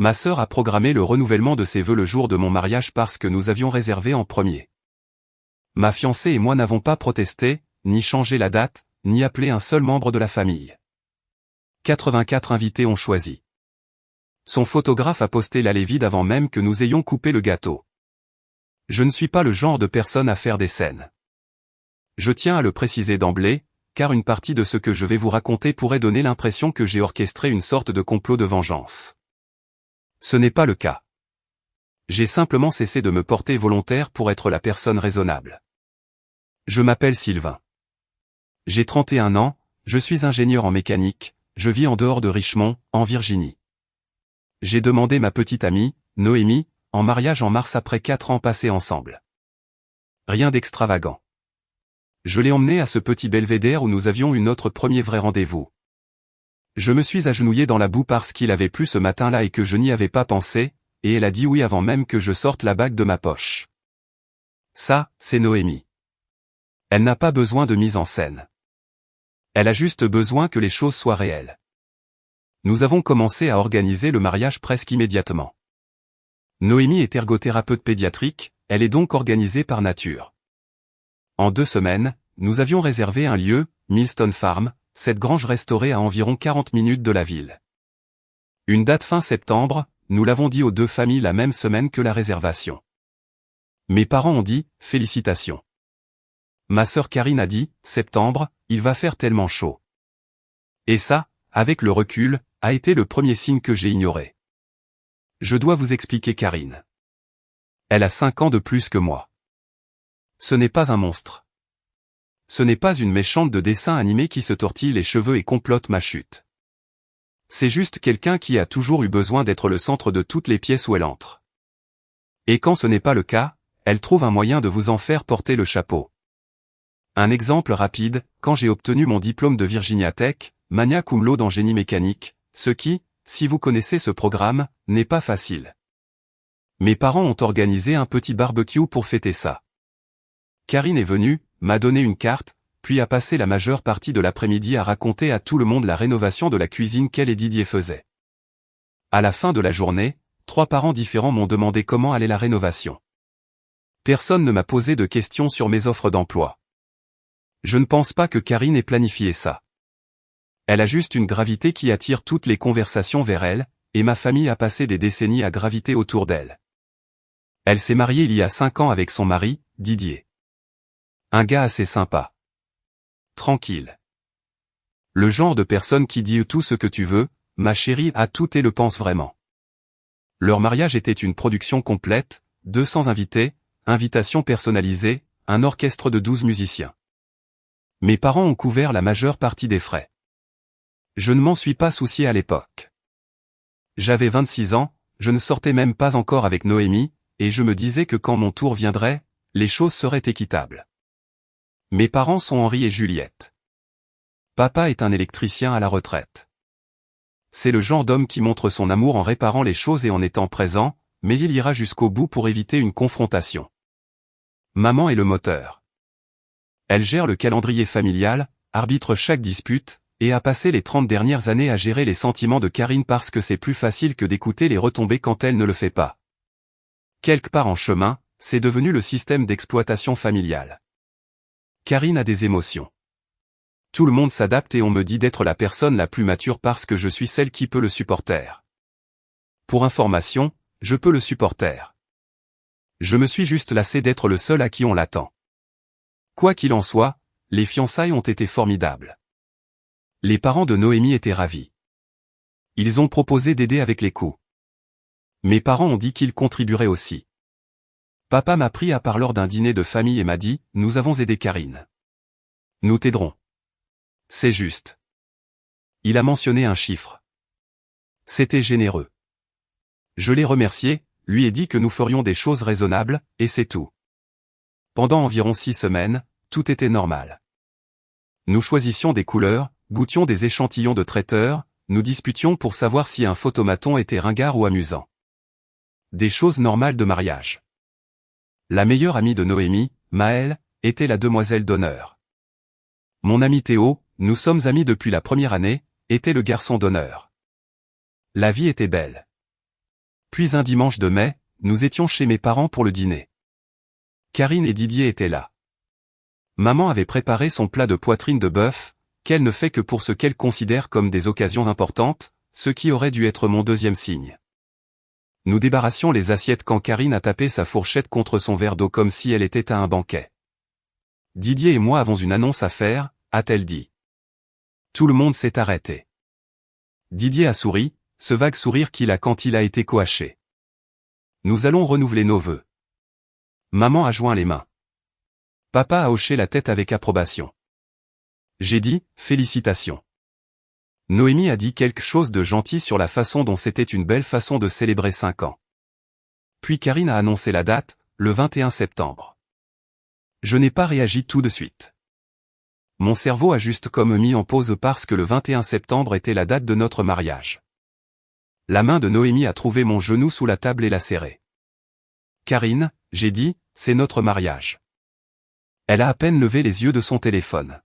Ma sœur a programmé le renouvellement de ses vœux le jour de mon mariage parce que nous avions réservé en premier. Ma fiancée et moi n'avons pas protesté, ni changé la date, ni appelé un seul membre de la famille. 84 invités ont choisi. Son photographe a posté l'allée vide avant même que nous ayons coupé le gâteau. Je ne suis pas le genre de personne à faire des scènes. Je tiens à le préciser d'emblée, car une partie de ce que je vais vous raconter pourrait donner l'impression que j'ai orchestré une sorte de complot de vengeance. Ce n'est pas le cas. J'ai simplement cessé de me porter volontaire pour être la personne raisonnable. Je m'appelle Sylvain. J'ai 31 ans, je suis ingénieur en mécanique, je vis en dehors de Richmond, en Virginie. J'ai demandé ma petite amie, Noémie, en mariage en mars après 4 ans passés ensemble. Rien d'extravagant. Je l'ai emmenée à ce petit belvédère où nous avions eu notre premier vrai rendez-vous. Je me suis agenouillé dans la boue parce qu'il avait plu ce matin-là et que je n'y avais pas pensé, et elle a dit oui avant même que je sorte la bague de ma poche. Ça, c'est Noémie. Elle n'a pas besoin de mise en scène. Elle a juste besoin que les choses soient réelles. Nous avons commencé à organiser le mariage presque immédiatement. Noémie est ergothérapeute pédiatrique, elle est donc organisée par nature. En 2 semaines, nous avions réservé un lieu, Millstone Farm, cette grange restaurée à environ 40 minutes de la ville. Une date fin septembre, nous l'avons dit aux 2 familles la même semaine que la réservation. Mes parents ont dit « Félicitations ». Ma sœur Karine a dit « Septembre, il va faire tellement chaud ». Et ça, avec le recul, a été le premier signe que j'ai ignoré. Je dois vous expliquer Karine. Elle a 5 ans de plus que moi. Ce n'est pas un monstre. Ce n'est pas une méchante de dessin animé qui se tortille les cheveux et complote ma chute. C'est juste quelqu'un qui a toujours eu besoin d'être le centre de toutes les pièces où elle entre. Et quand ce n'est pas le cas, elle trouve un moyen de vous en faire porter le chapeau. Un exemple rapide, quand j'ai obtenu mon diplôme de Virginia Tech, magna cum laude en génie mécanique, ce qui, si vous connaissez ce programme, n'est pas facile. Mes parents ont organisé un petit barbecue pour fêter ça. Karine est venue, m'a donné une carte, puis a passé la majeure partie de l'après-midi à raconter à tout le monde la rénovation de la cuisine qu'elle et Didier faisaient. À la fin de la journée, 3 parents différents m'ont demandé comment allait la rénovation. Personne ne m'a posé de questions sur mes offres d'emploi. Je ne pense pas que Karine ait planifié ça. Elle a juste une gravité qui attire toutes les conversations vers elle, et ma famille a passé des décennies à graviter autour d'elle. Elle s'est mariée il y a 5 ans avec son mari, Didier. Un gars assez sympa. Tranquille. Le genre de personne qui dit tout ce que tu veux, ma chérie a tout et le pense vraiment. Leur mariage était une production complète, 200 invités, invitations personnalisées, un orchestre de 12 musiciens. Mes parents ont couvert la majeure partie des frais. Je ne m'en suis pas soucié à l'époque. J'avais 26 ans, je ne sortais même pas encore avec Noémie, et je me disais que quand mon tour viendrait, les choses seraient équitables. Mes parents sont Henri et Juliette. Papa est un électricien à la retraite. C'est le genre d'homme qui montre son amour en réparant les choses et en étant présent, mais il ira jusqu'au bout pour éviter une confrontation. Maman est le moteur. Elle gère le calendrier familial, arbitre chaque dispute, et a passé les 30 dernières années à gérer les sentiments de Karine parce que c'est plus facile que d'écouter les retombées quand elle ne le fait pas. Quelque part en chemin, c'est devenu le système d'exploitation familiale. Karine a des émotions. Tout le monde s'adapte et on me dit d'être la personne la plus mature parce que je suis celle qui peut le supporter. Pour information, je peux le supporter. Je me suis juste lassé d'être le seul à qui on l'attend. Quoi qu'il en soit, les fiançailles ont été formidables. Les parents de Noémie étaient ravis. Ils ont proposé d'aider avec les coûts. Mes parents ont dit qu'ils contribueraient aussi. Papa m'a pris à part lors d'un dîner de famille et m'a dit « Nous avons aidé Karine. Nous t'aiderons. » C'est juste. Il a mentionné un chiffre. C'était généreux. Je l'ai remercié, lui ai dit que nous ferions des choses raisonnables, et c'est tout. Pendant environ 6 semaines, tout était normal. Nous choisissions des couleurs, goûtions des échantillons de traiteurs, nous disputions pour savoir si un photomaton était ringard ou amusant. Des choses normales de mariage. La meilleure amie de Noémie, Maëlle, était la demoiselle d'honneur. Mon ami Théo, nous sommes amis depuis la première année, était le garçon d'honneur. La vie était belle. Puis un dimanche de mai, nous étions chez mes parents pour le dîner. Karine et Didier étaient là. Maman avait préparé son plat de poitrine de bœuf, qu'elle ne fait que pour ce qu'elle considère comme des occasions importantes, ce qui aurait dû être mon deuxième signe. Nous débarrassions les assiettes quand Karine a tapé sa fourchette contre son verre d'eau comme si elle était à un banquet. Didier et moi avons une annonce à faire, a-t-elle dit. Tout le monde s'est arrêté. Didier a souri, ce vague sourire qu'il a quand il a été coaché. Nous allons renouveler nos vœux. Maman a joint les mains. Papa a hoché la tête avec approbation. J'ai dit, félicitations. Noémie a dit quelque chose de gentil sur la façon dont c'était une belle façon de célébrer 5 ans. Puis Karine a annoncé la date, le 21 septembre. Je n'ai pas réagi tout de suite. Mon cerveau a juste comme mis en pause parce que le 21 septembre était la date de notre mariage. La main de Noémie a trouvé mon genou sous la table et l'a serré. Karine, j'ai dit, c'est notre mariage. Elle a à peine levé les yeux de son téléphone.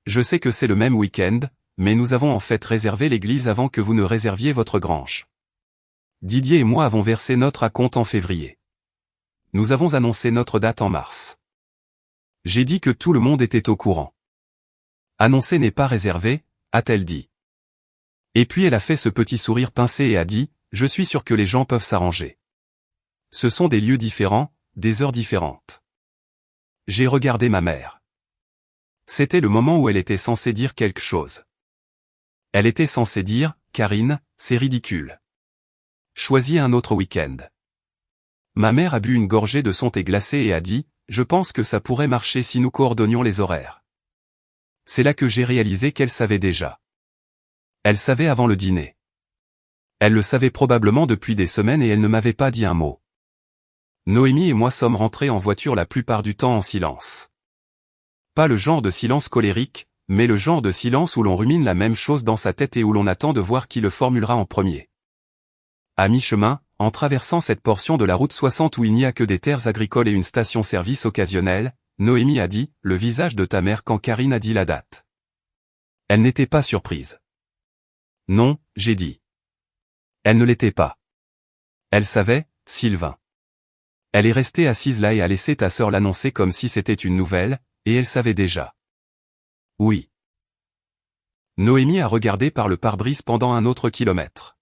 Je sais que c'est le même week-end, mais nous avons en fait réservé l'église avant que vous ne réserviez votre grange. Didier et moi avons versé notre acompte en février. Nous avons annoncé notre date en mars. J'ai dit que tout le monde était au courant. Annoncer n'est pas réservé, a-t-elle dit. Et puis elle a fait ce petit sourire pincé et a dit, je suis sûr que les gens peuvent s'arranger. Ce sont des lieux différents, des heures différentes. J'ai regardé ma mère. C'était le moment où elle était censée dire quelque chose. Elle était censée dire, Karine, c'est ridicule. Choisis un autre week-end. Ma mère a bu une gorgée de son thé glacé et a dit, je pense que ça pourrait marcher si nous coordonnions les horaires. C'est là que j'ai réalisé qu'elle savait déjà. Elle savait avant le dîner. Elle le savait probablement depuis des semaines et elle ne m'avait pas dit un mot. Noémie et moi sommes rentrés en voiture la plupart du temps en silence. Pas le genre de silence colérique, mais le genre de silence où l'on rumine la même chose dans sa tête et où l'on attend de voir qui le formulera en premier. À mi-chemin, en traversant cette portion de la route 60 où il n'y a que des terres agricoles et une station-service occasionnelle, Noémie a dit, le visage de ta mère quand Karine a dit la date. Elle n'était pas surprise. Non, j'ai dit. Elle ne l'était pas. Elle savait, Sylvain. Elle est restée assise là et a laissé ta sœur l'annoncer comme si c'était une nouvelle, et elle savait déjà. Oui. Noémie a regardé par le pare-brise pendant un autre kilomètre.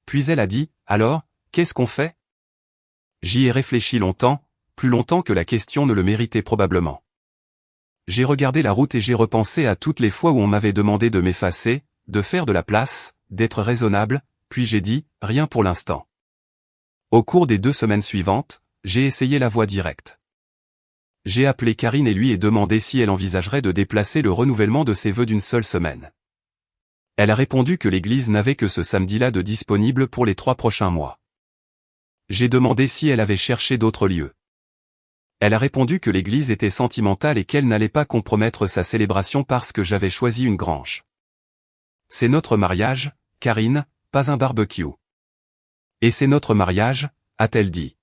Puis elle a dit, alors, qu'est-ce qu'on fait? J'y ai réfléchi longtemps, plus longtemps que la question ne le méritait probablement. J'ai regardé la route et j'ai repensé à toutes les fois où on m'avait demandé de m'effacer, de faire de la place, d'être raisonnable, puis j'ai dit, rien pour l'instant. Au cours des 2 semaines suivantes, j'ai essayé la voie directe. J'ai appelé Karine et lui ai demandé si elle envisagerait de déplacer le renouvellement de ses vœux d'une seule semaine. Elle a répondu que l'église n'avait que ce samedi-là de disponible pour les 3 prochains mois. J'ai demandé si elle avait cherché d'autres lieux. Elle a répondu que l'église était sentimentale et qu'elle n'allait pas compromettre sa célébration parce que j'avais choisi une grange. C'est notre mariage, Karine, pas un barbecue. Et c'est notre mariage, a-t-elle dit.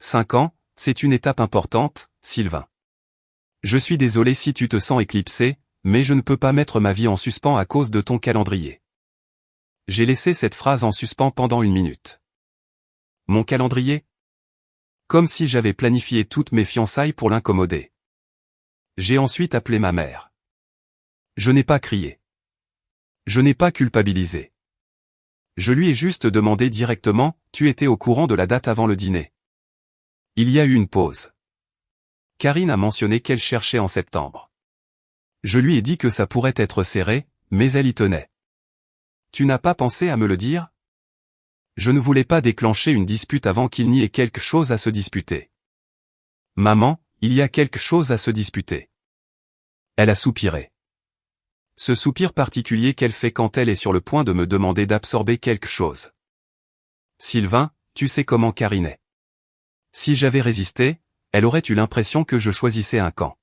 5 ans, c'est une étape importante, Sylvain. Je suis désolé si tu te sens éclipsé, mais je ne peux pas mettre ma vie en suspens à cause de ton calendrier. J'ai laissé cette phrase en suspens pendant 1 minute. Mon calendrier? Comme si j'avais planifié toutes mes fiançailles pour l'incommoder. J'ai ensuite appelé ma mère. Je n'ai pas crié. Je n'ai pas culpabilisé. Je lui ai juste demandé directement, tu étais au courant de la date avant le dîner. Il y a eu une pause. Karine a mentionné qu'elle cherchait en septembre. Je lui ai dit que ça pourrait être serré, mais elle y tenait. Tu n'as pas pensé à me le dire? Je ne voulais pas déclencher une dispute avant qu'il n'y ait quelque chose à se disputer. Maman, il y a quelque chose à se disputer. Elle a soupiré. Ce soupir particulier qu'elle fait quand elle est sur le point de me demander d'absorber quelque chose. Sylvain, tu sais comment Karine est. Si j'avais résisté, elle aurait eu l'impression que je choisissais un camp.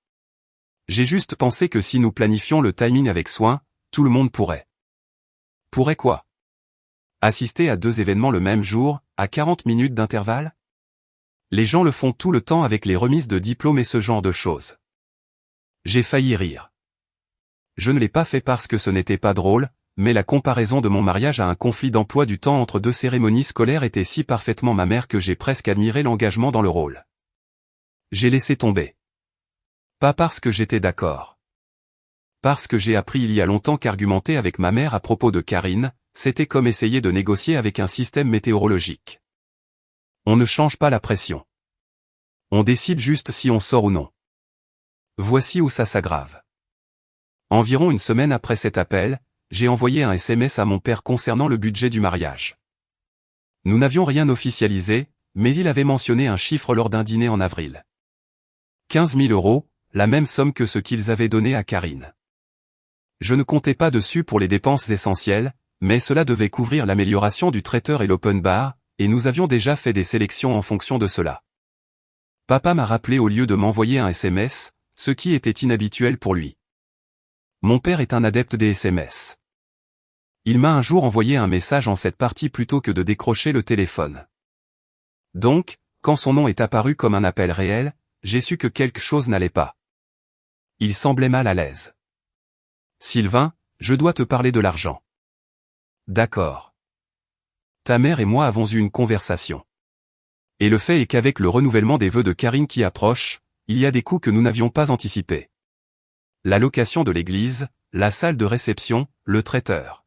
J'ai juste pensé que si nous planifions le timing avec soin, tout le monde pourrait. Pourrait quoi? Assister à 2 événements le même jour, à 40 minutes d'intervalle? Les gens le font tout le temps avec les remises de diplômes et ce genre de choses. J'ai failli rire. Je ne l'ai pas fait parce que ce n'était pas drôle, mais la comparaison de mon mariage à un conflit d'emploi du temps entre deux cérémonies scolaires était si parfaitement ma mère que j'ai presque admiré l'engagement dans le rôle. J'ai laissé tomber. Pas parce que j'étais d'accord. Parce que j'ai appris il y a longtemps qu'argumenter avec ma mère à propos de Karine, c'était comme essayer de négocier avec un système météorologique. On ne change pas la pression. On décide juste si on sort ou non. Voici où ça s'aggrave. Environ une semaine après cet appel, j'ai envoyé un SMS à mon père concernant le budget du mariage. Nous n'avions rien officialisé, mais il avait mentionné un chiffre lors d'un dîner en avril. 15 000 €, la même somme que ce qu'ils avaient donné à Karine. Je ne comptais pas dessus pour les dépenses essentielles, mais cela devait couvrir l'amélioration du traiteur et l'open bar, et nous avions déjà fait des sélections en fonction de cela. Papa m'a rappelé au lieu de m'envoyer un SMS, ce qui était inhabituel pour lui. Mon père est un adepte des SMS. Il m'a un jour envoyé un message en cette partie plutôt que de décrocher le téléphone. Donc, quand son nom est apparu comme un appel réel, j'ai su que quelque chose n'allait pas. Il semblait mal à l'aise. Sylvain, je dois te parler de l'argent. D'accord. Ta mère et moi avons eu une conversation. Et le fait est qu'avec le renouvellement des vœux de Karine qui approche, il y a des coûts que nous n'avions pas anticipés. La location de l'église, la salle de réception, le traiteur.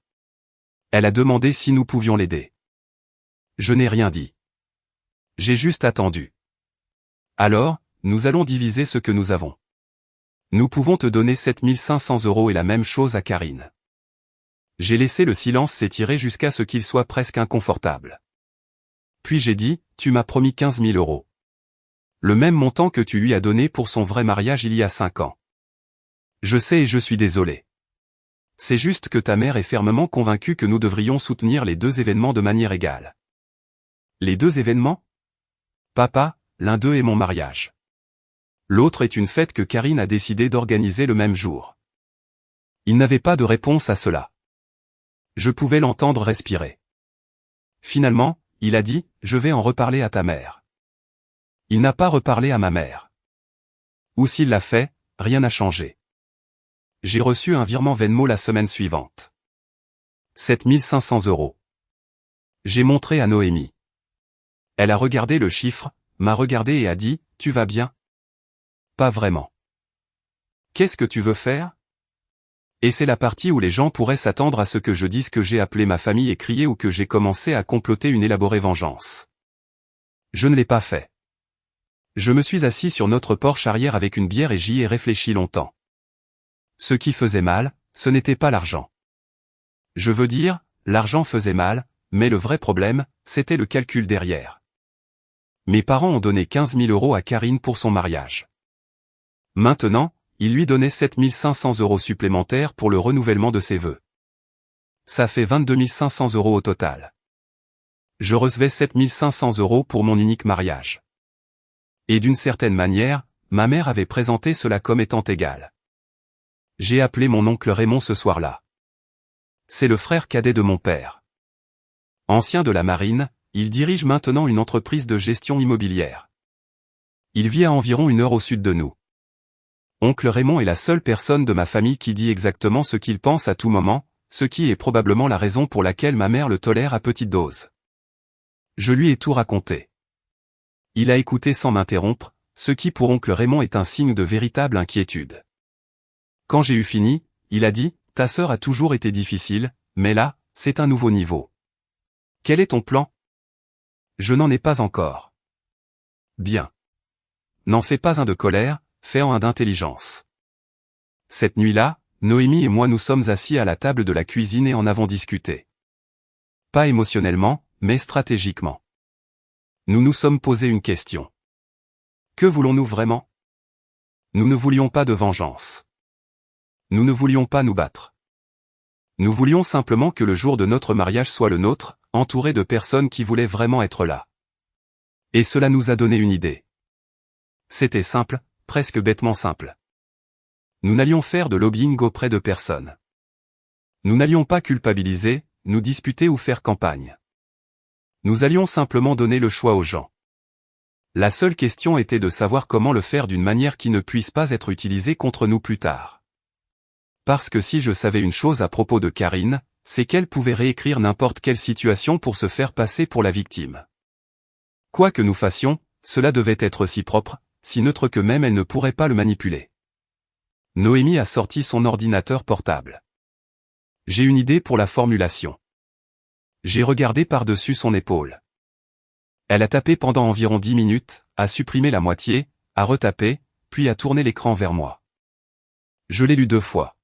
Elle a demandé si nous pouvions l'aider. Je n'ai rien dit. J'ai juste attendu. Alors, nous allons diviser ce que nous avons. Nous pouvons te donner 7 500 € et la même chose à Karine. J'ai laissé le silence s'étirer jusqu'à ce qu'il soit presque inconfortable. Puis j'ai dit, tu m'as promis 15 000 €. Le même montant que tu lui as donné pour son vrai mariage il y a 5 ans. Je sais et je suis désolé. C'est juste que ta mère est fermement convaincue que nous devrions soutenir les deux événements de manière égale. Les deux événements? Papa, l'un d'eux est mon mariage. L'autre est une fête que Karine a décidé d'organiser le même jour. Il n'avait pas de réponse à cela. Je pouvais l'entendre respirer. Finalement, il a dit, je vais en reparler à ta mère. Il n'a pas reparlé à ma mère. Ou s'il l'a fait, rien n'a changé. J'ai reçu un virement Venmo la semaine suivante. 7 500 €. J'ai montré à Noémie. Elle a regardé le chiffre, m'a regardé et a dit, tu vas bien? Pas vraiment. Qu'est-ce que tu veux faire? Et c'est la partie où les gens pourraient s'attendre à ce que je dise que j'ai appelé ma famille et crié ou que j'ai commencé à comploter une élaborée vengeance. Je ne l'ai pas fait. Je me suis assis sur notre porche arrière avec une bière et j'y ai réfléchi longtemps. Ce qui faisait mal, ce n'était pas l'argent. Je veux dire, l'argent faisait mal, mais le vrai problème, c'était le calcul derrière. Mes parents ont donné 15 000 € à Karine pour son mariage. Maintenant, ils lui donnaient 7 500 € supplémentaires pour le renouvellement de ses vœux. Ça fait 22 500 € au total. Je recevais 7 500 € pour mon unique mariage. Et d'une certaine manière, ma mère avait présenté cela comme étant égal. J'ai appelé mon oncle Raymond ce soir-là. C'est le frère cadet de mon père. Ancien de la marine, il dirige maintenant une entreprise de gestion immobilière. Il vit à environ 1 heure au sud de nous. Oncle Raymond est la seule personne de ma famille qui dit exactement ce qu'il pense à tout moment, ce qui est probablement la raison pour laquelle ma mère le tolère à petite dose. Je lui ai tout raconté. Il a écouté sans m'interrompre, ce qui pour oncle Raymond est un signe de véritable inquiétude. Quand j'ai eu fini, il a dit, ta sœur a toujours été difficile, mais là, c'est un nouveau niveau. Quel est ton plan? Je n'en ai pas encore. Bien. N'en fais pas un de colère, fais-en un d'intelligence. Cette nuit-là, Noémie et moi nous sommes assis à la table de la cuisine et en avons discuté. Pas émotionnellement, mais stratégiquement. Nous nous sommes posé une question. Que voulons-nous vraiment? Nous ne voulions pas de vengeance. Nous ne voulions pas nous battre. Nous voulions simplement que le jour de notre mariage soit le nôtre, entouré de personnes qui voulaient vraiment être là. Et cela nous a donné une idée. C'était simple, presque bêtement simple. Nous n'allions faire de lobbying auprès de personne. Nous n'allions pas culpabiliser, nous disputer ou faire campagne. Nous allions simplement donner le choix aux gens. La seule question était de savoir comment le faire d'une manière qui ne puisse pas être utilisée contre nous plus tard. Parce que si je savais une chose à propos de Karine, c'est qu'elle pouvait réécrire n'importe quelle situation pour se faire passer pour la victime. Quoi que nous fassions, cela devait être si propre, si neutre que même elle ne pourrait pas le manipuler. Noémie a sorti son ordinateur portable. J'ai une idée pour la formulation. J'ai regardé par-dessus son épaule. Elle a tapé pendant environ 10 minutes, a supprimé la moitié, a retapé, puis a tourné l'écran vers moi. Je l'ai lu 2 fois.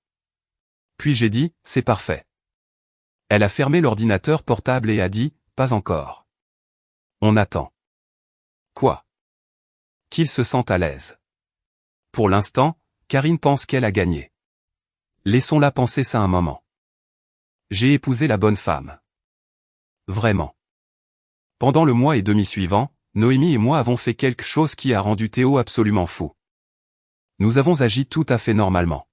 Puis j'ai dit, c'est parfait. Elle a fermé l'ordinateur portable et a dit, pas encore. On attend. Quoi? Qu'il se sente à l'aise. Pour l'instant, Karine pense qu'elle a gagné. Laissons-la penser ça un moment. J'ai épousé la bonne femme. Vraiment. Pendant le mois et demi suivant, Noémie et moi avons fait quelque chose qui a rendu Théo absolument fou. Nous avons agi tout à fait normalement.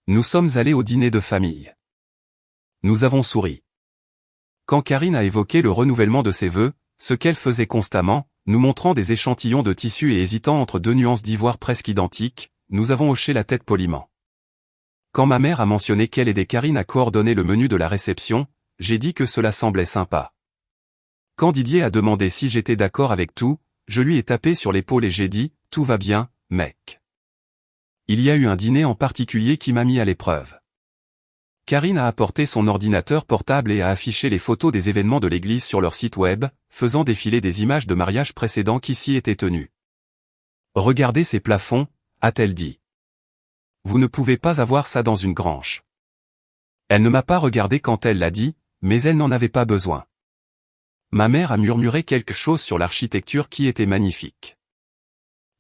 Nous sommes allés au dîner de famille. Nous avons souri. Quand Karine a évoqué le renouvellement de ses vœux, ce qu'elle faisait constamment, nous montrant des échantillons de tissu et hésitant entre 2 nuances d'ivoire presque identiques, nous avons hoché la tête poliment. Quand ma mère a mentionné qu'elle aidait Karine à coordonner le menu de la réception, j'ai dit que cela semblait sympa. Quand Didier a demandé si j'étais d'accord avec tout, je lui ai tapé sur l'épaule et j'ai dit, tout va bien, mec. Il y a eu un dîner en particulier qui m'a mis à l'épreuve. Karine a apporté son ordinateur portable et a affiché les photos des événements de l'église sur leur site web, faisant défiler des images de mariages précédents qui s'y étaient tenus. Regardez ces plafonds, a-t-elle dit. Vous ne pouvez pas avoir ça dans une grange. Elle ne m'a pas regardé quand elle l'a dit, mais elle n'en avait pas besoin. Ma mère a murmuré quelque chose sur l'architecture qui était magnifique.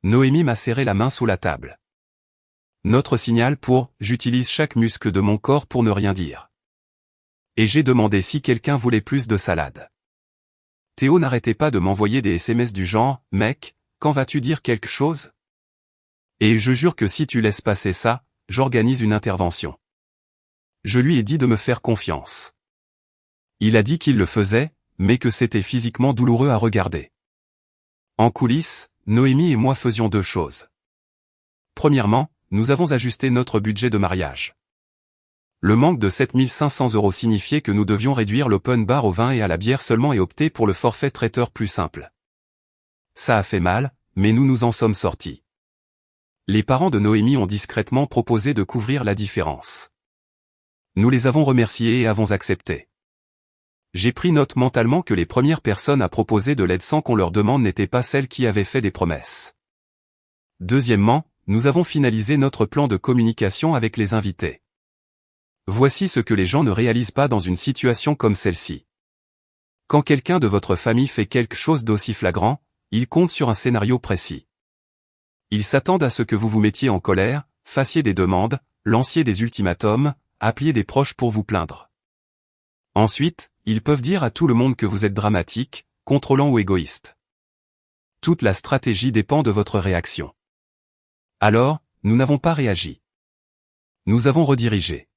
Noémie m'a serré la main sous la table. Notre signal pour « j'utilise chaque muscle de mon corps pour ne rien dire ». Et j'ai demandé si quelqu'un voulait plus de salade. Théo n'arrêtait pas de m'envoyer des SMS du genre « Mec, quand vas-tu dire quelque chose ?» Et je jure que si tu laisses passer ça, j'organise une intervention. Je lui ai dit de me faire confiance. Il a dit qu'il le faisait, mais que c'était physiquement douloureux à regarder. En coulisses, Noémie et moi faisions 2 choses. Premièrement, nous avons ajusté notre budget de mariage. Le manque de 7 500 € signifiait que nous devions réduire l'open bar au vin et à la bière seulement et opter pour le forfait traiteur plus simple. Ça a fait mal, mais nous nous en sommes sortis. Les parents de Noémie ont discrètement proposé de couvrir la différence. Nous les avons remerciés et avons accepté. J'ai pris note mentalement que les premières personnes à proposer de l'aide sans qu'on leur demande n'étaient pas celles qui avaient fait des promesses. Deuxièmement, nous avons finalisé notre plan de communication avec les invités. Voici ce que les gens ne réalisent pas dans une situation comme celle-ci. Quand quelqu'un de votre famille fait quelque chose d'aussi flagrant, il compte sur un scénario précis. Ils s'attendent à ce que vous vous mettiez en colère, fassiez des demandes, lanciez des ultimatums, appeliez des proches pour vous plaindre. Ensuite, ils peuvent dire à tout le monde que vous êtes dramatique, contrôlant ou égoïste. Toute la stratégie dépend de votre réaction. Alors, nous n'avons pas réagi. Nous avons redirigé.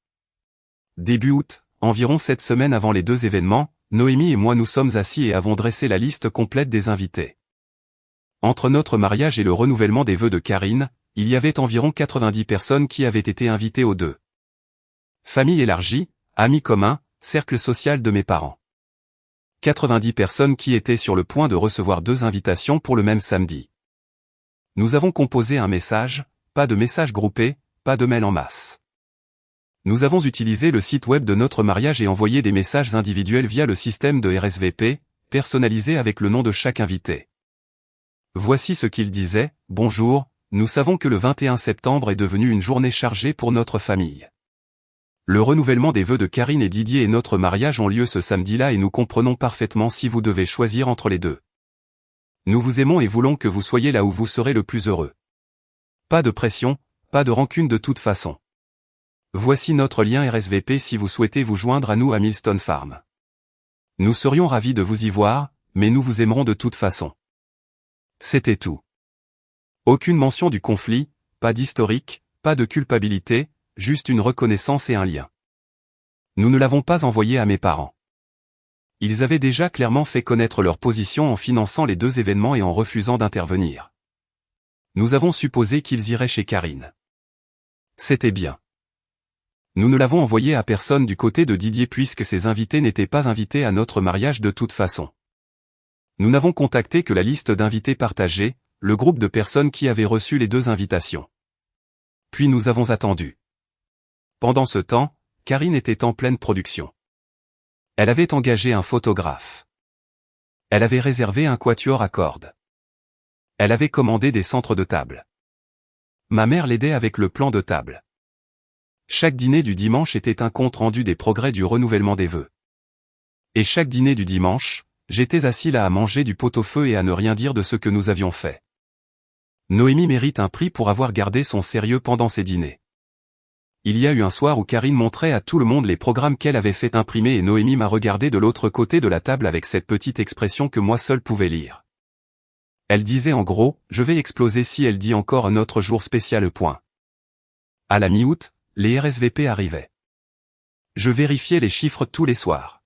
Début août, environ 7 semaines avant les 2 événements, Noémie et moi nous sommes assis et avons dressé la liste complète des invités. Entre notre mariage et le renouvellement des vœux de Karine, il y avait environ 90 personnes qui avaient été invitées aux 2. Famille élargie, amis communs, cercle social de mes parents. 90 personnes qui étaient sur le point de recevoir 2 invitations pour le même samedi. Nous avons composé un message, pas de message groupé, pas de mail en masse. Nous avons utilisé le site web de notre mariage et envoyé des messages individuels via le système de RSVP, personnalisé avec le nom de chaque invité. Voici ce qu'il disait, « Bonjour, nous savons que le 21 septembre est devenu une journée chargée pour notre famille. Le renouvellement des vœux de Karine et Didier et notre mariage ont lieu ce samedi-là et nous comprenons parfaitement si vous devez choisir entre les 2. Nous vous aimons et voulons que vous soyez là où vous serez le plus heureux. Pas de pression, pas de rancune de toute façon. Voici notre lien RSVP si vous souhaitez vous joindre à nous à Millstone Farm. Nous serions ravis de vous y voir, mais nous vous aimerons de toute façon. » C'était tout. Aucune mention du conflit, pas d'historique, pas de culpabilité, juste une reconnaissance et un lien. Nous ne l'avons pas envoyé à mes parents. Ils avaient déjà clairement fait connaître leur position en finançant les 2 événements et en refusant d'intervenir. Nous avons supposé qu'ils iraient chez Karine. C'était bien. Nous ne l'avons envoyé à personne du côté de Didier puisque ses invités n'étaient pas invités à notre mariage de toute façon. Nous n'avons contacté que la liste d'invités partagés, le groupe de personnes qui avaient reçu les 2 invitations. Puis nous avons attendu. Pendant ce temps, Karine était en pleine production. Elle avait engagé un photographe. Elle avait réservé un quatuor à cordes. Elle avait commandé des centres de table. Ma mère l'aidait avec le plan de table. Chaque dîner du dimanche était un compte rendu des progrès du renouvellement des vœux. Et chaque dîner du dimanche, j'étais assis là à manger du pot-au-feu et à ne rien dire de ce que nous avions fait. Noémie mérite un prix pour avoir gardé son sérieux pendant ses dîners. Il y a eu un soir où Karine montrait à tout le monde les programmes qu'elle avait fait imprimer et Noémie m'a regardé de l'autre côté de la table avec cette petite expression que moi seul pouvais lire. Elle disait en gros, je vais exploser si elle dit encore un autre jour spécial. À la mi-août, les RSVP arrivaient. Je vérifiais les chiffres tous les soirs.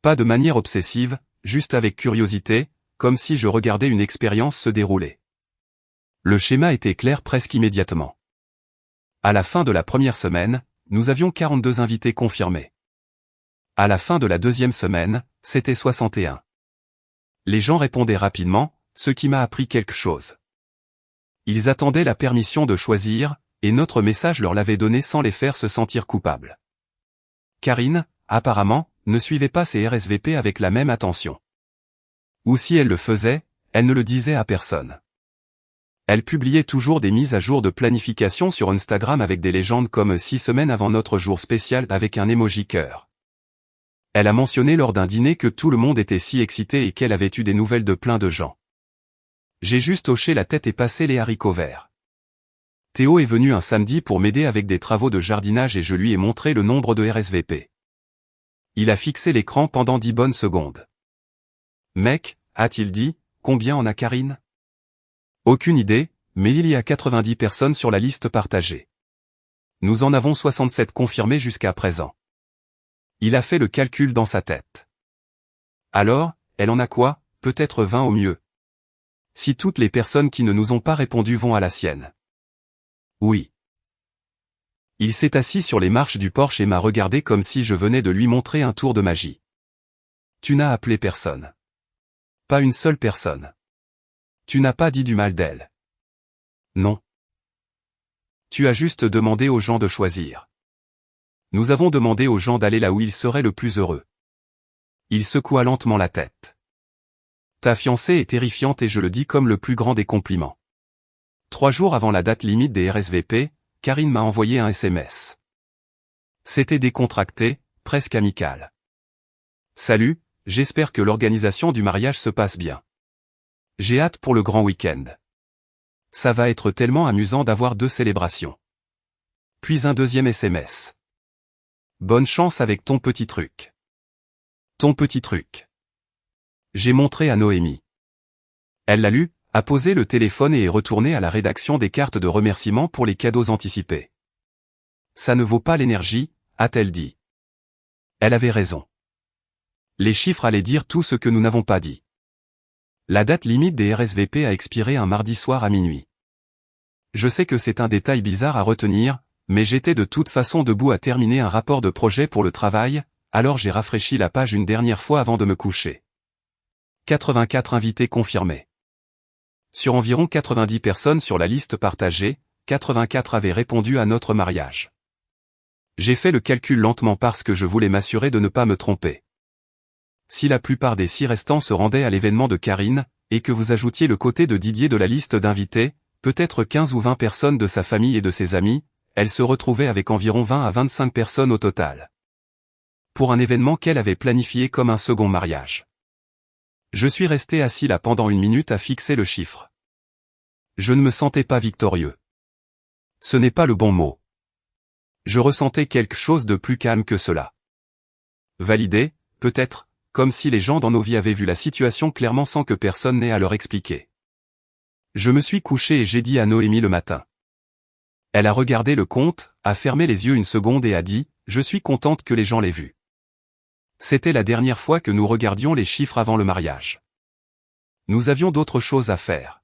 Pas de manière obsessive, juste avec curiosité, comme si je regardais une expérience se dérouler. Le schéma était clair presque immédiatement. À la fin de la première semaine, nous avions 42 invités confirmés. À la fin de la deuxième semaine, c'était 61. Les gens répondaient rapidement, ce qui m'a appris quelque chose. Ils attendaient la permission de choisir, et notre message leur l'avait donné sans les faire se sentir coupables. Karine, apparemment, ne suivait pas ses RSVP avec la même attention. Ou si elle le faisait, elle ne le disait à personne. Elle publiait toujours des mises à jour de planification sur Instagram avec des légendes comme 6 semaines avant notre jour spécial avec un emoji cœur. Elle a mentionné lors d'un dîner que tout le monde était si excité et qu'elle avait eu des nouvelles de plein de gens. J'ai juste hoché la tête et passé les haricots verts. Théo est venu un samedi pour m'aider avec des travaux de jardinage et je lui ai montré le nombre de RSVP. Il a fixé l'écran pendant 10 bonnes secondes. Mec, a-t-il dit, combien en a Karine ? Aucune idée, mais il y a 90 personnes sur la liste partagée. Nous en avons 67 confirmées jusqu'à présent. Il a fait le calcul dans sa tête. Alors, elle en a quoi, peut-être 20 au mieux. Si toutes les personnes qui ne nous ont pas répondu vont à la sienne. Oui. Il s'est assis sur les marches du porche et m'a regardé comme si je venais de lui montrer un tour de magie. Tu n'as appelé personne. Pas une seule personne. Tu n'as pas dit du mal d'elle. Non. Tu as juste demandé aux gens de choisir. Nous avons demandé aux gens d'aller là où ils seraient le plus heureux. Il secoua lentement la tête. Ta fiancée est terrifiante et je le dis comme le plus grand des compliments. 3 jours avant la date limite des RSVP, Karine m'a envoyé un SMS. C'était décontracté, presque amical. Salut, j'espère que l'organisation du mariage se passe bien. J'ai hâte pour le grand week-end. Ça va être tellement amusant d'avoir 2 célébrations. Puis un deuxième SMS. Bonne chance avec ton petit truc. Ton petit truc. J'ai montré à Noémie. Elle l'a lu, a posé le téléphone et est retournée à la rédaction des cartes de remerciement pour les cadeaux anticipés. Ça ne vaut pas l'énergie, a-t-elle dit. Elle avait raison. Les chiffres allaient dire tout ce que nous n'avons pas dit. La date limite des RSVP a expiré un mardi soir à minuit. Je sais que c'est un détail bizarre à retenir, mais j'étais de toute façon debout à terminer un rapport de projet pour le travail, alors j'ai rafraîchi la page une dernière fois avant de me coucher. 84 invités confirmés. Sur environ 90 personnes sur la liste partagée, 84 avaient répondu à notre mariage. J'ai fait le calcul lentement parce que je voulais m'assurer de ne pas me tromper. Si la plupart des 6 restants se rendaient à l'événement de Karine, et que vous ajoutiez le côté de Didier de la liste d'invités, peut-être 15 ou 20 personnes de sa famille et de ses amis, elle se retrouvait avec environ 20 à 25 personnes au total. Pour un événement qu'elle avait planifié comme un second mariage. Je suis resté assis là pendant 1 minute à fixer le chiffre. Je ne me sentais pas victorieux. Ce n'est pas le bon mot. Je ressentais quelque chose de plus calme que cela. Validé, peut-être, comme si les gens dans nos vies avaient vu la situation clairement sans que personne n'ait à leur expliquer. Je me suis couché et j'ai dit à Noémie le matin. Elle a regardé le compte, a fermé les yeux 1 seconde et a dit, je suis contente que les gens l'aient vu. C'était la dernière fois que nous regardions les chiffres avant le mariage. Nous avions d'autres choses à faire.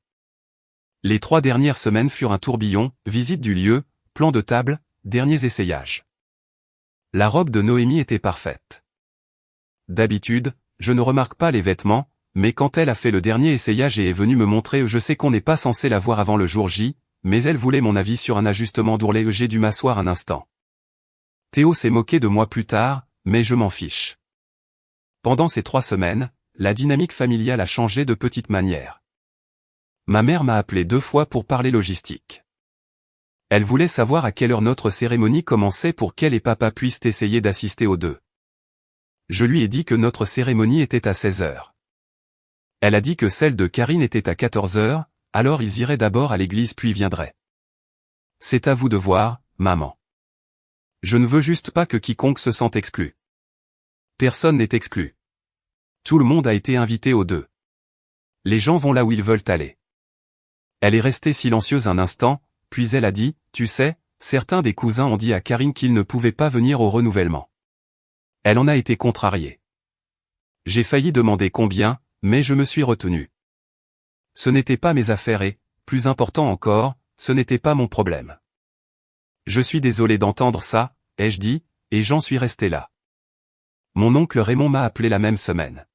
Les 3 dernières semaines furent un tourbillon, visite du lieu, plan de table, derniers essayages. La robe de Noémie était parfaite. D'habitude, je ne remarque pas les vêtements, mais quand elle a fait le dernier essayage et est venue me montrer, je sais qu'on n'est pas censé la voir avant le jour J, mais elle voulait mon avis sur un ajustement d'ourlet. J'ai dû m'asseoir un instant. Théo s'est moqué de moi plus tard, mais je m'en fiche. Pendant ces 3 semaines, la dynamique familiale a changé de petite manière. Ma mère m'a appelé 2 fois pour parler logistique. Elle voulait savoir à quelle heure notre cérémonie commençait pour qu'elle et papa puissent essayer d'assister aux deux. Je lui ai dit que notre cérémonie était à 16 heures. Elle a dit que celle de Karine était à 14 heures, alors ils iraient d'abord à l'église puis viendraient. C'est à vous de voir, maman. Je ne veux juste pas que quiconque se sente exclu. Personne n'est exclu. Tout le monde a été invité aux deux. Les gens vont là où ils veulent aller. Elle est restée silencieuse un instant, puis elle a dit, tu sais, certains des cousins ont dit à Karine qu'ils ne pouvaient pas venir au renouvellement. Elle en a été contrariée. J'ai failli demander combien, mais je me suis retenu. Ce n'était pas mes affaires et, plus important encore, ce n'était pas mon problème. Je suis désolé d'entendre ça, ai-je dit, et j'en suis resté là. Mon oncle Raymond m'a appelé la même semaine.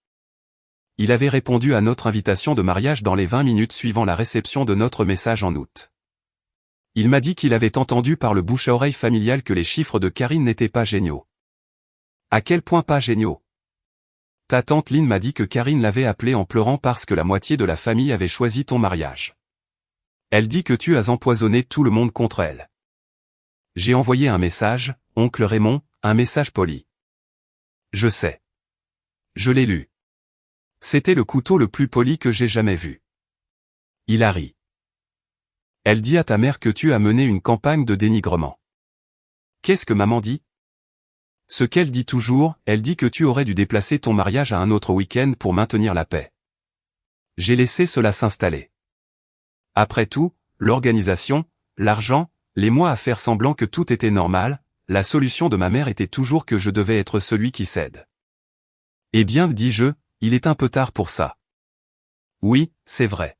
Il avait répondu à notre invitation de mariage dans les 20 minutes suivant la réception de notre message en août. Il m'a dit qu'il avait entendu par le bouche à oreille familial que les chiffres de Karine n'étaient pas géniaux. À quel point pas géniaux? Ta tante Lynn m'a dit que Karine l'avait appelé en pleurant parce que la moitié de la famille avait choisi ton mariage. Elle dit que tu as empoisonné tout le monde contre elle. J'ai envoyé un message, oncle Raymond, un message poli. Je sais. Je l'ai lu. C'était le couteau le plus poli que j'ai jamais vu. Il a ri. Elle dit à ta mère que tu as mené une campagne de dénigrement. Qu'est-ce que maman dit? Ce qu'elle dit toujours, elle dit que tu aurais dû déplacer ton mariage à un autre week-end pour maintenir la paix. J'ai laissé cela s'installer. Après tout, l'organisation, l'argent, les mois à faire semblant que tout était normal, la solution de ma mère était toujours que je devais être celui qui cède. Eh bien, dis-je, il est un peu tard pour ça. Oui, c'est vrai.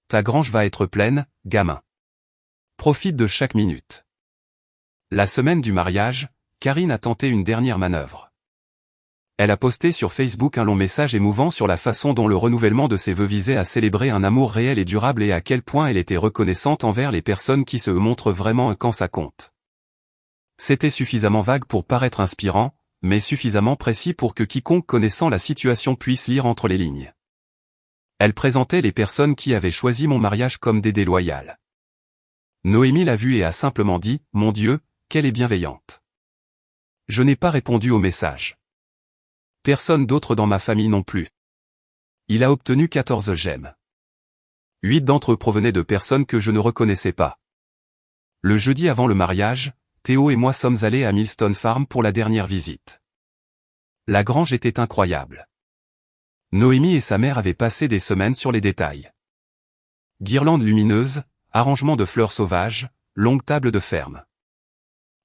Ta grange va être pleine, gamin. Profite de chaque minute. La semaine du mariage, Karine a tenté une dernière manœuvre. Elle a posté sur Facebook un long message émouvant sur la façon dont le renouvellement de ses vœux visait à célébrer un amour réel et durable et à quel point elle était reconnaissante envers les personnes qui se montrent vraiment quand ça compte. C'était suffisamment vague pour paraître inspirant, mais suffisamment précis pour que quiconque connaissant la situation puisse lire entre les lignes. Elle présentait les personnes qui avaient choisi mon mariage comme des déloyales. Noémie l'a vu et a simplement dit, « Mon Dieu, qu'elle est bienveillante !» Je n'ai pas répondu au message. Personne d'autre dans ma famille non plus. Il a obtenu 14 j'aime. 8 d'entre eux provenaient de personnes que je ne reconnaissais pas. Le jeudi avant le mariage, Théo et moi sommes allés à Millstone Farm pour la dernière visite. La grange était incroyable. Noémie et sa mère avaient passé des semaines sur les détails. Guirlandes lumineuses, arrangement de fleurs sauvages, longue table de ferme.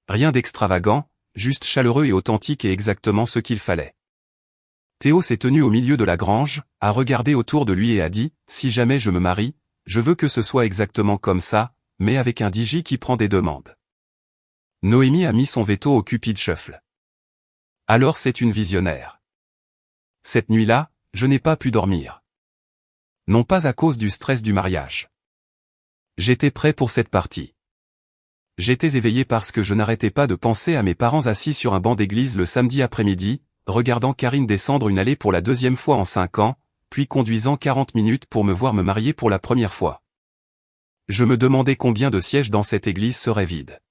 Rien d'extravagant, juste chaleureux et authentique et exactement ce qu'il fallait. Théo s'est tenu au milieu de la grange, a regardé autour de lui et a dit, « Si jamais je me marie, je veux que ce soit exactement comme ça, mais avec un DJ qui prend des demandes. » Noémie a mis son veto au Cupid Shuffle. Alors c'est une visionnaire. Cette nuit-là, je n'ai pas pu dormir. Non pas à cause du stress du mariage. J'étais prêt pour cette partie. J'étais éveillé parce que je n'arrêtais pas de penser à mes parents assis sur un banc d'église le samedi après-midi, regardant Karine descendre une allée pour la 2e fois en 5 ans, puis conduisant 40 minutes pour me voir me marier pour la première fois. Je me demandais combien de sièges dans cette église seraient vides.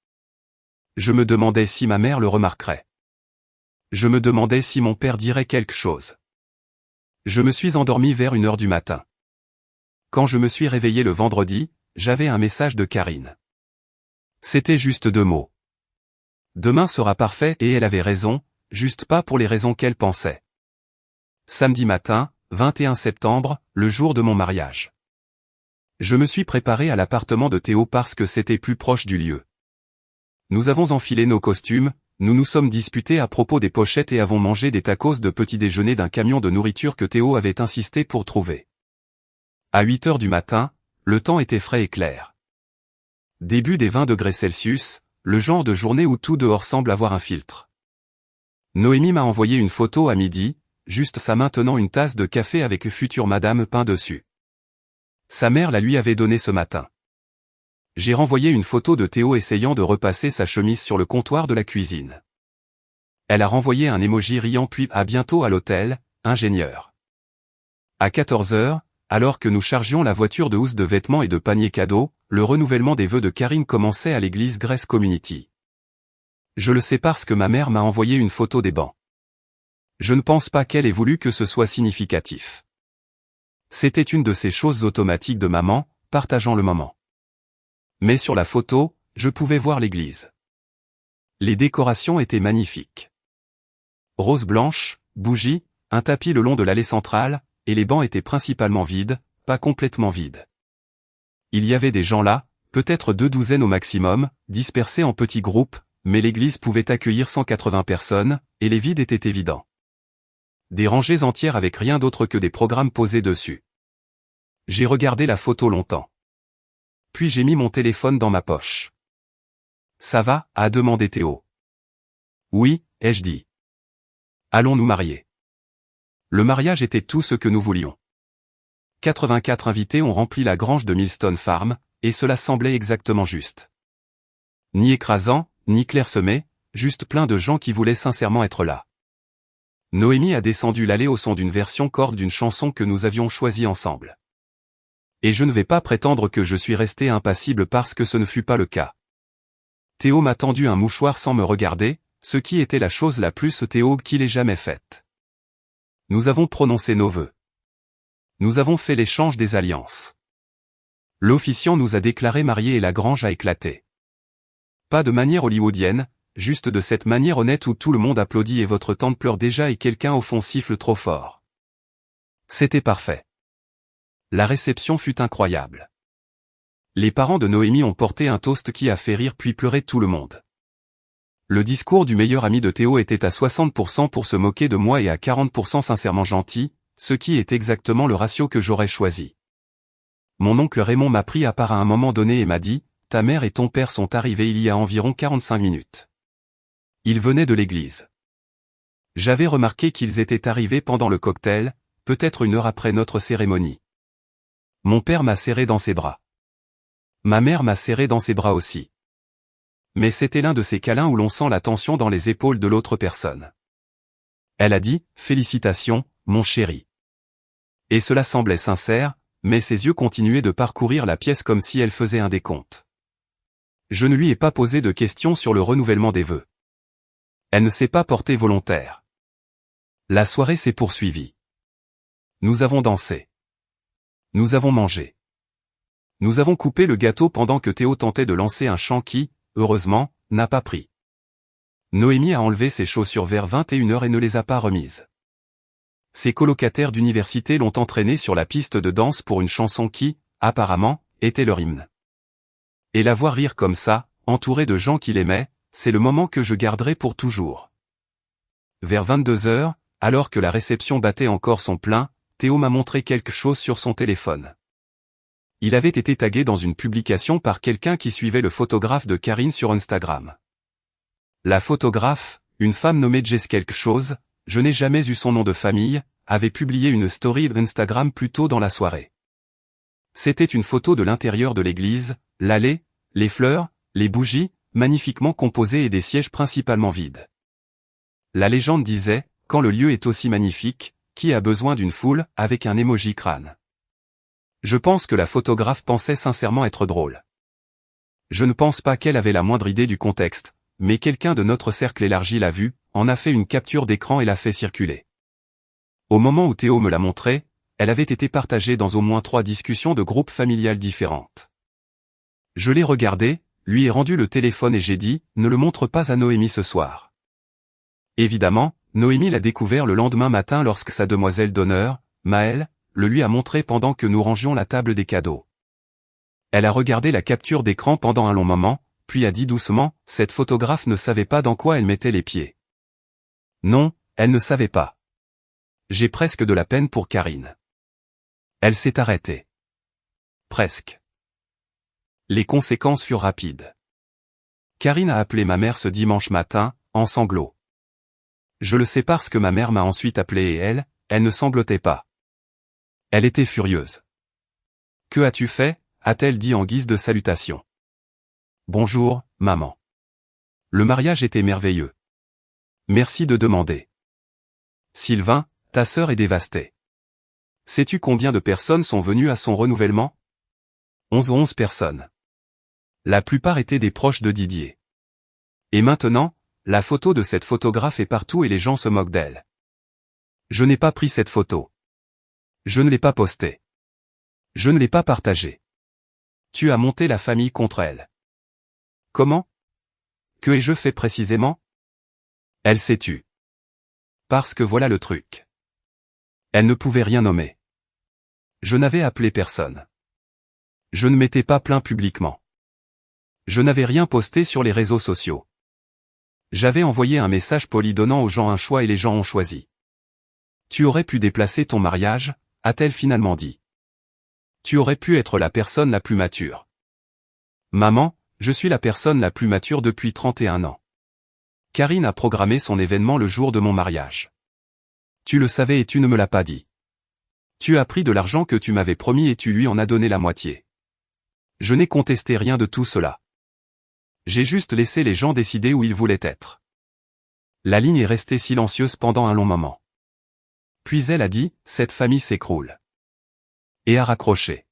Je me demandais si ma mère le remarquerait. Je me demandais si mon père dirait quelque chose. Je me suis endormi vers 1 heure du matin. Quand je me suis réveillé le vendredi, j'avais un message de Karine. C'était juste 2 mots. Demain sera parfait et elle avait raison, juste pas pour les raisons qu'elle pensait. Samedi matin, 21 septembre, le jour de mon mariage. Je me suis préparé à l'appartement de Théo parce que c'était plus proche du lieu. Nous avons enfilé nos costumes, nous nous sommes disputés à propos des pochettes et avons mangé des tacos de petit déjeuner d'un camion de nourriture que Théo avait insisté pour trouver. À 8 heures du matin, le temps était frais et clair. Début des 20 degrés Celsius, le genre de journée où tout dehors semble avoir un filtre. Noémie m'a envoyé une photo à midi, juste sa main tenant une tasse de café avec future madame peint dessus. Sa mère la lui avait donnée ce matin. J'ai renvoyé une photo de Théo essayant de repasser sa chemise sur le comptoir de la cuisine. Elle a renvoyé un emoji riant puis à bientôt à l'hôtel, ingénieur. À 14 heures, alors que nous chargions la voiture de housse de vêtements et de paniers cadeaux, le renouvellement des vœux de Karine commençait à l'église Grace Community. Je le sais parce que ma mère m'a envoyé une photo des bancs. Je ne pense pas qu'elle ait voulu que ce soit significatif. C'était une de ces choses automatiques de maman, partageant le moment. Mais sur la photo, je pouvais voir l'église. Les décorations étaient magnifiques. Rose blanche, bougies, un tapis le long de l'allée centrale, et les bancs étaient principalement vides, pas complètement vides. Il y avait des gens là, peut-être 2 douzaines au maximum, dispersés en petits groupes, mais l'église pouvait accueillir 180 personnes, et les vides étaient évidents. Des rangées entières avec rien d'autre que des programmes posés dessus. J'ai regardé la photo longtemps. Puis j'ai mis mon téléphone dans ma poche. Ça va, a demandé Théo. Oui, ai-je dit. Allons nous marier. Le mariage était tout ce que nous voulions. 84 invités ont rempli la grange de Millstone Farm, et cela semblait exactement juste. Ni écrasant, ni clairsemé, juste plein de gens qui voulaient sincèrement être là. Noémie a descendu l'allée au son d'une version corde d'une chanson que nous avions choisie ensemble. Et je ne vais pas prétendre que je suis resté impassible parce que ce ne fut pas le cas. Théo m'a tendu un mouchoir sans me regarder, ce qui était la chose la plus Théo qu'il ait jamais faite. Nous avons prononcé nos vœux. Nous avons fait l'échange des alliances. L'officiant nous a déclarés mariés et la grange a éclaté. Pas de manière hollywoodienne, juste de cette manière honnête où tout le monde applaudit et votre tante pleure déjà et quelqu'un au fond siffle trop fort. C'était parfait. La réception fut incroyable. Les parents de Noémie ont porté un toast qui a fait rire puis pleurer tout le monde. Le discours du meilleur ami de Théo était à 60% pour se moquer de moi et à 40% sincèrement gentil, ce qui est exactement le ratio que j'aurais choisi. Mon oncle Raymond m'a pris à part à un moment donné et m'a dit, « Ta mère et ton père sont arrivés il y a environ 45 minutes. Ils venaient de l'église. » J'avais remarqué qu'ils étaient arrivés pendant le cocktail, peut-être 1 heure après notre cérémonie. Mon père m'a serré dans ses bras. Ma mère m'a serré dans ses bras aussi. Mais c'était l'un de ces câlins où l'on sent la tension dans les épaules de l'autre personne. Elle a dit, « Félicitations, mon chéri. » Et cela semblait sincère, mais ses yeux continuaient de parcourir la pièce comme si elle faisait un décompte. Je ne lui ai pas posé de questions sur le renouvellement des vœux. Elle ne s'est pas portée volontaire. La soirée s'est poursuivie. Nous avons dansé. Nous avons mangé. Nous avons coupé le gâteau pendant que Théo tentait de lancer un chant qui, heureusement, n'a pas pris. Noémie a enlevé ses chaussures vers 21 heures et ne les a pas remises. Ses colocataires d'université l'ont entraîné sur la piste de danse pour une chanson qui, apparemment, était leur hymne. Et la voir rire comme ça, entourée de gens qu'il aimait, c'est le moment que je garderai pour toujours. Vers 22 heures, alors que la réception battait encore son plein, Théo m'a montré quelque chose sur son téléphone. Il avait été tagué dans une publication par quelqu'un qui suivait le photographe de Karine sur Instagram. La photographe, une femme nommée Jess quelque chose, je n'ai jamais eu son nom de famille, avait publié une story Instagram plus tôt dans la soirée. C'était une photo de l'intérieur de l'église, l'allée, les fleurs, les bougies, magnifiquement composées et des sièges principalement vides. La légende disait, quand le lieu est aussi magnifique, qui a besoin d'une foule, avec un emoji crâne. Je pense que la photographe pensait sincèrement être drôle. Je ne pense pas qu'elle avait la moindre idée du contexte, mais quelqu'un de notre cercle élargi l'a vue, en a fait une capture d'écran et l'a fait circuler. Au moment où Théo me l'a montrée, elle avait été partagée dans au moins 3 discussions de groupes familiales différentes. Je l'ai regardée, lui ai rendu le téléphone et j'ai dit, ne le montre pas à Noémie ce soir. Évidemment, Noémie l'a découvert le lendemain matin lorsque sa demoiselle d'honneur, Maëlle, le lui a montré pendant que nous rangions la table des cadeaux. Elle a regardé la capture d'écran pendant un long moment, puis a dit doucement, cette photographe ne savait pas dans quoi elle mettait les pieds. Non, elle ne savait pas. J'ai presque de la peine pour Karine. Elle s'est arrêtée. Presque. Les conséquences furent rapides. Karine a appelé ma mère ce dimanche matin, en sanglots. Je le sais parce que ma mère m'a ensuite appelé et elle ne sanglotait pas. Elle était furieuse. Que as-tu fait? A-t-elle dit en guise de salutation. Bonjour, maman. Le mariage était merveilleux. Merci de demander. Sylvain, ta sœur est dévastée. Sais-tu combien de personnes sont venues à son renouvellement? 11 personnes. La plupart étaient des proches de Didier. Et maintenant, la photo de cette photographe est partout et les gens se moquent d'elle. Je n'ai pas pris cette photo. Je ne l'ai pas postée. Je ne l'ai pas partagée. Tu as monté la famille contre elle. Comment? Que ai-je fait précisément? Elle s'est tue. Parce que voilà le truc. Elle ne pouvait rien nommer. Je n'avais appelé personne. Je ne m'étais pas plaint publiquement. Je n'avais rien posté sur les réseaux sociaux. J'avais envoyé un message poli donnant aux gens un choix et les gens ont choisi. Tu aurais pu déplacer ton mariage, a-t-elle finalement dit. Tu aurais pu être la personne la plus mature. Maman, je suis la personne la plus mature depuis 31 ans. Karine a programmé son événement le jour de mon mariage. Tu le savais et tu ne me l'as pas dit. Tu as pris de l'argent que tu m'avais promis et tu lui en as donné la moitié. Je n'ai contesté rien de tout cela. J'ai juste laissé les gens décider où ils voulaient être. La ligne est restée silencieuse pendant un long moment. Puis elle a dit, cette famille s'écroule. Et a raccroché.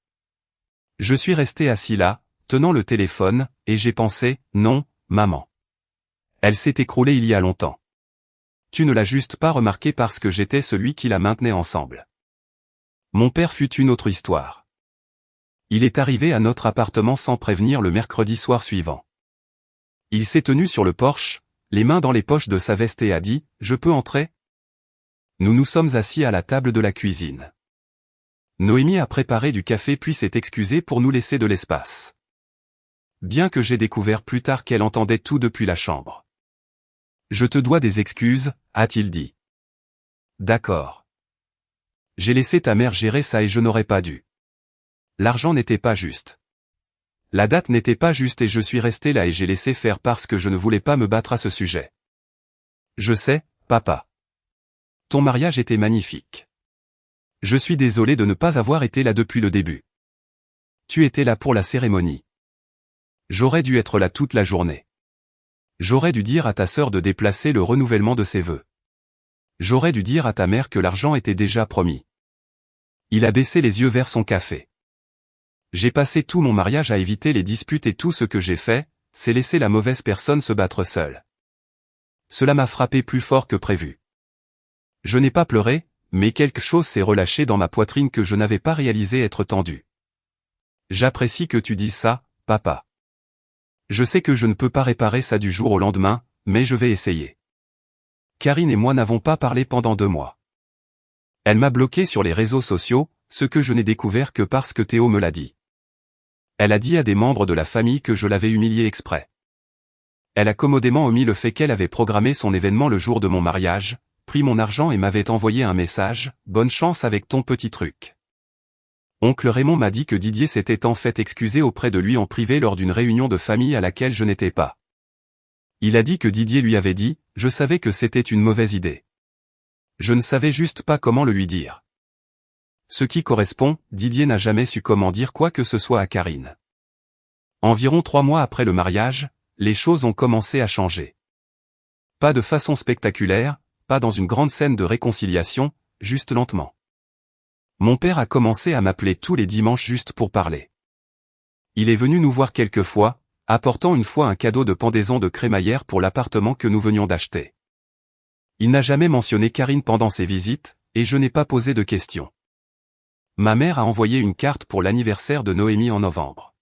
Je suis resté assis là, tenant le téléphone, et j'ai pensé, non, maman. Elle s'est écroulée il y a longtemps. Tu ne l'as juste pas remarqué parce que j'étais celui qui la maintenait ensemble. Mon père fut une autre histoire. Il est arrivé à notre appartement sans prévenir le mercredi soir suivant. Il s'est tenu sur le porche, les mains dans les poches de sa veste et a dit, « Je peux entrer ?» Nous nous sommes assis à la table de la cuisine. Noémie a préparé du café puis s'est excusée pour nous laisser de l'espace. Bien que j'ai découvert plus tard qu'elle entendait tout depuis la chambre. « Je te dois des excuses, » a-t-il dit. « D'accord. J'ai laissé ta mère gérer ça et je n'aurais pas dû. L'argent n'était pas juste. La date n'était pas juste et je suis resté là et j'ai laissé faire parce que je ne voulais pas me battre à ce sujet. Je sais, papa. Ton mariage était magnifique. Je suis désolé de ne pas avoir été là depuis le début. Tu étais là pour la cérémonie. J'aurais dû être là toute la journée. J'aurais dû dire à ta sœur de déplacer le renouvellement de ses vœux. J'aurais dû dire à ta mère que l'argent était déjà promis. Il a baissé les yeux vers son café. J'ai passé tout mon mariage à éviter les disputes et tout ce que j'ai fait, c'est laisser la mauvaise personne se battre seule. Cela m'a frappé plus fort que prévu. Je n'ai pas pleuré, mais quelque chose s'est relâché dans ma poitrine que je n'avais pas réalisé être tendu. J'apprécie que tu dises ça, papa. Je sais que je ne peux pas réparer ça du jour au lendemain, mais je vais essayer. Karine et moi n'avons pas parlé pendant 2 mois. Elle m'a bloqué sur les réseaux sociaux, ce que je n'ai découvert que parce que Théo me l'a dit. Elle a dit à des membres de la famille que je l'avais humiliée exprès. Elle a commodément omis le fait qu'elle avait programmé son événement le jour de mon mariage, pris mon argent et m'avait envoyé un message, « Bonne chance avec ton petit truc ». Oncle Raymond m'a dit que Didier s'était en fait excusé auprès de lui en privé lors d'une réunion de famille à laquelle je n'étais pas. Il a dit que Didier lui avait dit, « Je savais que c'était une mauvaise idée. Je ne savais juste pas comment le lui dire. » Ce qui correspond, Didier n'a jamais su comment dire quoi que ce soit à Karine. Environ 3 mois après le mariage, les choses ont commencé à changer. Pas de façon spectaculaire, pas dans une grande scène de réconciliation, juste lentement. Mon père a commencé à m'appeler tous les dimanches juste pour parler. Il est venu nous voir quelques fois, apportant une fois un cadeau de pendaison de crémaillère pour l'appartement que nous venions d'acheter. Il n'a jamais mentionné Karine pendant ses visites, et je n'ai pas posé de questions. Ma mère a envoyé une carte pour l'anniversaire de Noémie en novembre.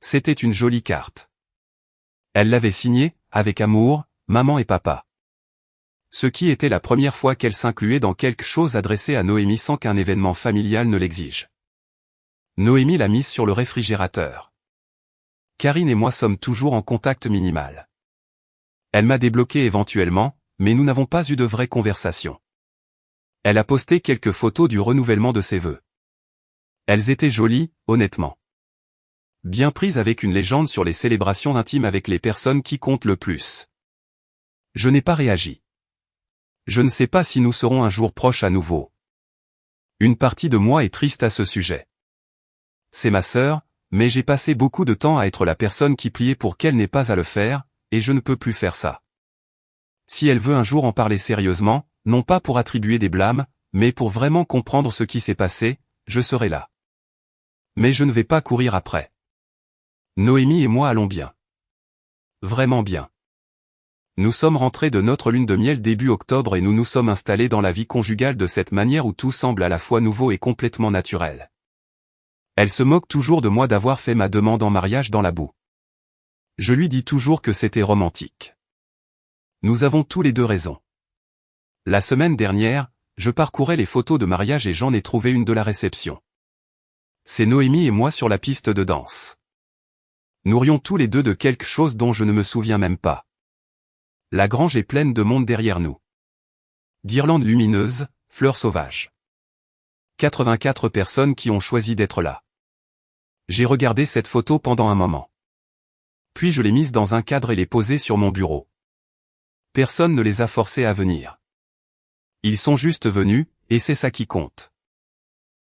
C'était une jolie carte. Elle l'avait signée, avec amour, maman et papa. Ce qui était la première fois qu'elle s'incluait dans quelque chose adressé à Noémie sans qu'un événement familial ne l'exige. Noémie l'a mise sur le réfrigérateur. Karine et moi sommes toujours en contact minimal. Elle m'a débloqué éventuellement, mais nous n'avons pas eu de vraie conversation. Elle a posté quelques photos du renouvellement de ses vœux. Elles étaient jolies, honnêtement. Bien prises avec une légende sur les célébrations intimes avec les personnes qui comptent le plus. Je n'ai pas réagi. Je ne sais pas si nous serons un jour proches à nouveau. Une partie de moi est triste à ce sujet. C'est ma sœur, mais j'ai passé beaucoup de temps à être la personne qui pliait pour qu'elle n'ait pas à le faire, et je ne peux plus faire ça. Si elle veut un jour en parler sérieusement, non pas pour attribuer des blâmes, mais pour vraiment comprendre ce qui s'est passé, je serai là. Mais je ne vais pas courir après. Noémie et moi allons bien. Vraiment bien. Nous sommes rentrés de notre lune de miel début octobre et nous nous sommes installés dans la vie conjugale de cette manière où tout semble à la fois nouveau et complètement naturel. Elle se moque toujours de moi d'avoir fait ma demande en mariage dans la boue. Je lui dis toujours que c'était romantique. Nous avons tous les deux raison. La semaine dernière, je parcourais les photos de mariage et j'en ai trouvé une de la réception. C'est Noémie et moi sur la piste de danse. Nous rions tous les deux de quelque chose dont je ne me souviens même pas. La grange est pleine de monde derrière nous. Guirlandes lumineuses, fleurs sauvages. 84 personnes qui ont choisi d'être là. J'ai regardé cette photo pendant un moment. Puis je l'ai mise dans un cadre et l'ai posée sur mon bureau. Personne ne les a forcés à venir. Ils sont juste venus, et c'est ça qui compte.